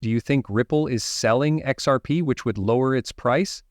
Do you think Ripple is selling XRP, which would lower its price?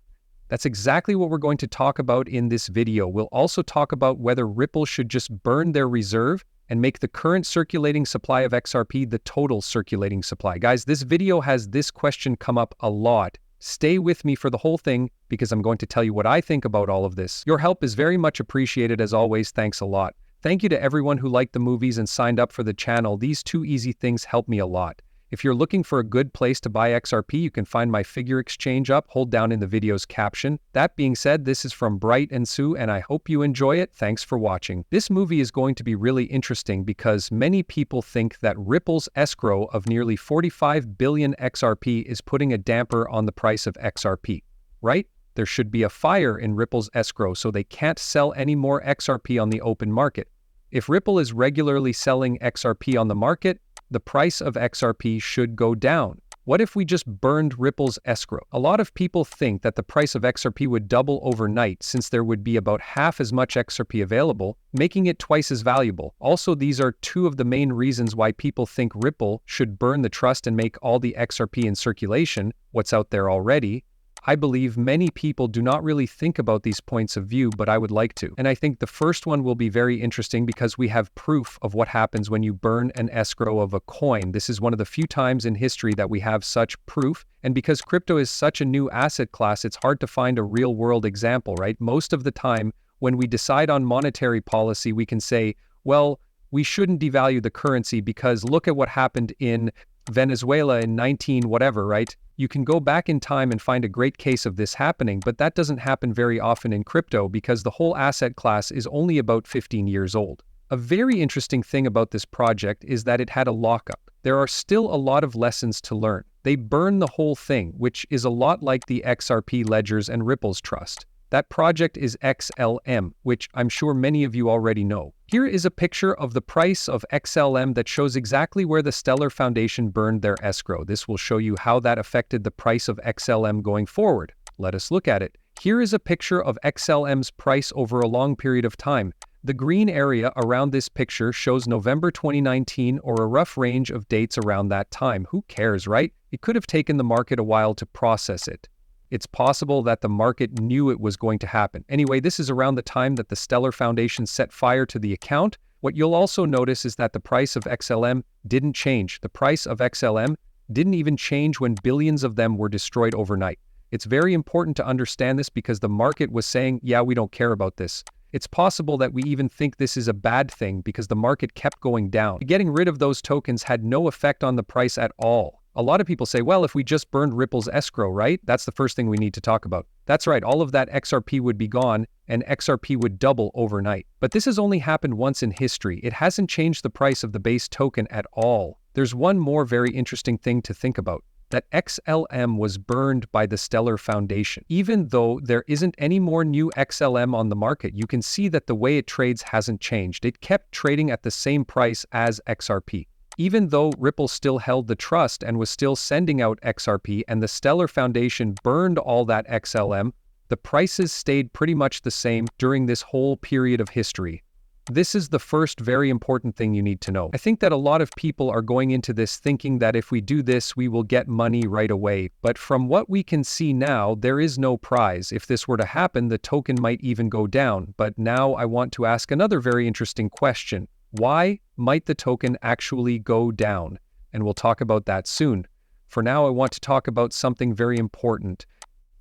That's exactly what we're going to talk about in this video. We'll also talk about whether Ripple should just burn their reserve and make the current circulating supply of XRP the total circulating supply. Guys, this video has this question come up a lot. Stay with me for the whole thing because I'm going to tell you what I think about all of this. Your help is very much appreciated as always. Thanks a lot. Thank you to everyone who liked the movies and signed up for the channel. These two easy things help me a lot. If you're looking for a good place to buy XRP, you can find my figure exchange up, hold down in the video's caption. That being said, this is from Bright and Sue, and I hope you enjoy it. Thanks for watching. This movie is going to be really interesting because many people think that Ripple's escrow of nearly 45 billion XRP is putting a damper on the price of XRP, right? There should be a fire in Ripple's escrow so they can't sell any more XRP on the open market. If Ripple is regularly selling XRP on the market, the price of XRP should go down. What if we just burned Ripple's escrow? A lot of people think that the price of XRP would double overnight since there would be about half as much XRP available, making it twice as valuable. Also, these are two of the main reasons why people think Ripple should burn the trust and make all the XRP in circulation, what's out there already. I believe many people do not really think about these points of view, but I would like to. And I think the first one will be very interesting because we have proof of what happens when you burn an escrow of a coin. This is one of the few times in history that we have such proof. And because crypto is such a new asset class, it's hard to find a real-world example, right? Most of the time, when we decide on monetary policy, we can say, well, we shouldn't devalue the currency because look at what happened in Venezuela in 19 whatever, right? You can go back in time and find a great case of this happening, but that doesn't happen very often in crypto because the whole asset class is only about 15 years old. A very interesting thing about this project is that it had a lockup. There are still a lot of lessons to learn. They burn the whole thing, which is a lot like the XRP ledgers and Ripple's trust. That project is XLM, which I'm sure many of you already know. Here is a picture of the price of XLM that shows exactly where the Stellar Foundation burned their escrow. This will show you how that affected the price of XLM going forward. Let us look at it. Here is a picture of XLM's price over a long period of time. The green area around this picture shows November 2019 or a rough range of dates around that time. Who cares, right? It could have taken the market a while to process it. It's possible that the market knew it was going to happen. Anyway, this is around the time that the Stellar Foundation set fire to the account. What you'll also notice is that the price of XLM didn't change. The price of XLM didn't even change when billions of them were destroyed overnight. It's very important to understand this because the market was saying, yeah, we don't care about this. It's possible that we even think this is a bad thing because the market kept going down. Getting rid of those tokens had no effect on the price at all. A lot of people say, well, if we just burned Ripple's escrow, right? That's the first thing we need to talk about. That's right, all of that XRP would be gone and XRP would double overnight. But this has only happened once in history. It hasn't changed the price of the base token at all. There's one more very interesting thing to think about. That XLM was burned by the Stellar Foundation. Even though there isn't any more new XLM on the market, you can see that the way it trades hasn't changed. It kept trading at the same price as XRP. Even though Ripple still held the trust and was still sending out XRP and the Stellar Foundation burned all that XLM, the prices stayed pretty much the same during this whole period of history. This is the first very important thing you need to know. I think that a lot of people are going into this thinking that if we do this, we will get money right away. But from what we can see now, there is no prize. If this were to happen, the token might even go down. But now I want to ask another very interesting question. Why might the token actually go down? And we'll talk about that soon. For now, I want to talk about something very important.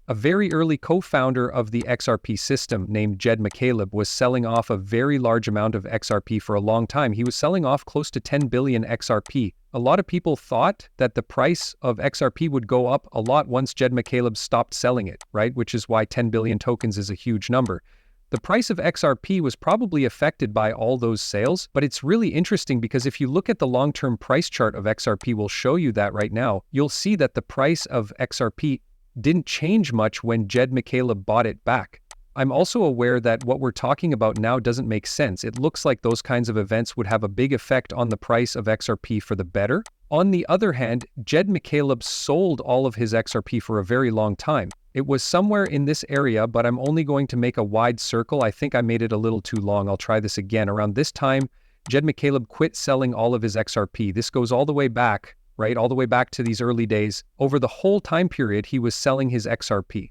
A very early co-founder of the XRP system named Jed McCaleb was selling off a very large amount of XRP for a long time. He was selling off close to 10 billion XRP. A lot of people thought that the price of XRP would go up a lot once Jed McCaleb stopped selling it, right? Which is why 10 billion tokens is a huge number. The price of XRP was probably affected by all those sales, but it's really interesting because if you look at the long-term price chart of XRP, we'll show you that right now, you'll see that the price of XRP didn't change much when Jed McCaleb bought it back. I'm also aware that what we're talking about now doesn't make sense. It looks like those kinds of events would have a big effect on the price of XRP for the better. On the other hand, Jed McCaleb sold all of his XRP for a very long time. It was somewhere in this area, but I'm only going to make a wide circle. I think I made it a little too long. I'll try this again. Around this time, Jed McCaleb quit selling all of his XRP. This goes all the way back right? All the way back to these early days. Over the whole time period, he was selling his XRP.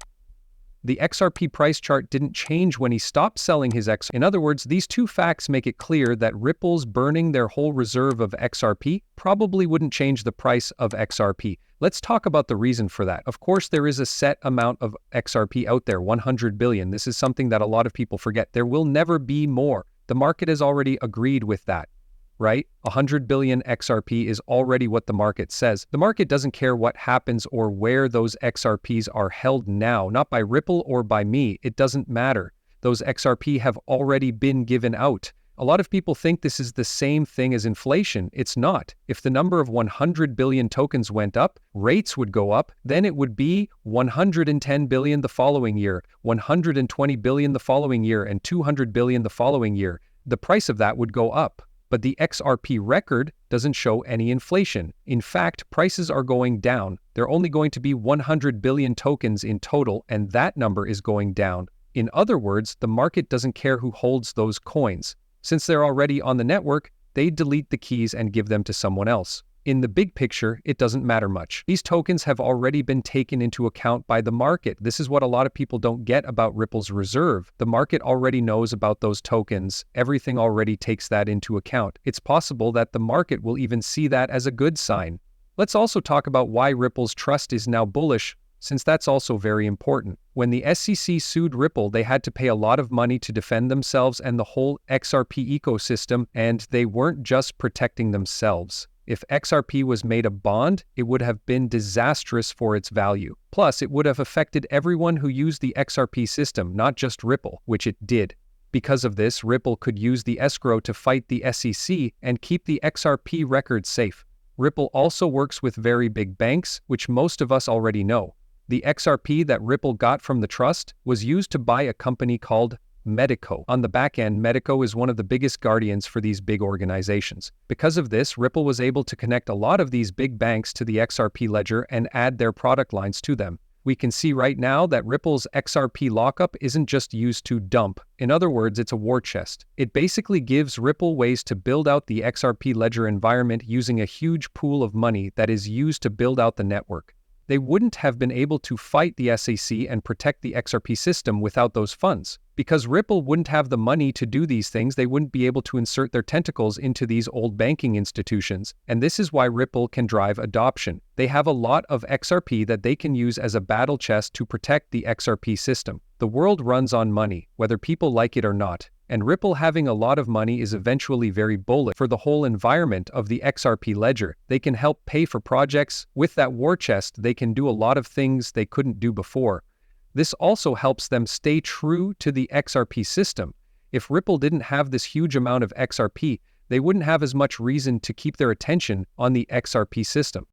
The XRP price chart didn't change when he stopped selling his XRP. In other words, these two facts make it clear that Ripple's burning their whole reserve of XRP probably wouldn't change the price of XRP. Let's talk about the reason for that. Of course, there is a set amount of XRP out there, 100 billion. This is something that a lot of people forget. There will never be more. The market has already agreed with that, right? 100 billion XRP is already what the market says. The market doesn't care what happens or where those XRPs are held now, not by Ripple or by me. It doesn't matter. Those XRP have already been given out. A lot of people think this is the same thing as inflation. It's not. If the number of 100 billion tokens went up, rates would go up, then it would be 110 billion the following year, 120 billion the following year, and 200 billion the following year. The price of that would go up. But the XRP record doesn't show any inflation. In fact, prices are going down. There are only going to be 100 billion tokens in total, and that number is going down. In other words, the market doesn't care who holds those coins. Since they're already on the network, they delete the keys and give them to someone else. In the big picture, it doesn't matter much. These tokens have already been taken into account by the market. This is what a lot of people don't get about Ripple's reserve. The market already knows about those tokens. Everything already takes that into account. It's possible that the market will even see that as a good sign. Let's also talk about why Ripple's trust is now bullish, since that's also very important. When the SEC sued Ripple, they had to pay a lot of money to defend themselves and the whole XRP ecosystem, and they weren't just protecting themselves. If XRP was made a bond, it would have been disastrous for its value. Plus, it would have affected everyone who used the XRP system, not just Ripple, which it did. Because of this, Ripple could use the escrow to fight the SEC and keep the XRP record safe. Ripple also works with very big banks, which most of us already know. The XRP that Ripple got from the trust was used to buy a company called Medico. On the back end, Medico is one of the biggest guardians for these big organizations. Because of this, Ripple was able to connect a lot of these big banks to the XRP ledger and add their product lines to them. We can see right now that Ripple's XRP lockup isn't just used to dump. In other words, it's a war chest. It basically gives Ripple ways to build out the XRP ledger environment using a huge pool of money that is used to build out the network. They wouldn't have been able to fight the SEC and protect the XRP system without those funds. Because Ripple wouldn't have the money to do these things, they wouldn't be able to insert their tentacles into these old banking institutions. And this is why Ripple can drive adoption. They have a lot of XRP that they can use as a battle chest to protect the XRP system. The world runs on money, whether people like it or not. And Ripple having a lot of money is eventually very bullish for the whole environment of the XRP ledger. They can help pay for projects. With that war chest, they can do a lot of things they couldn't do before. This also helps them stay true to the XRP system. If Ripple didn't have this huge amount of XRP, they wouldn't have as much reason to keep their attention on the XRP system.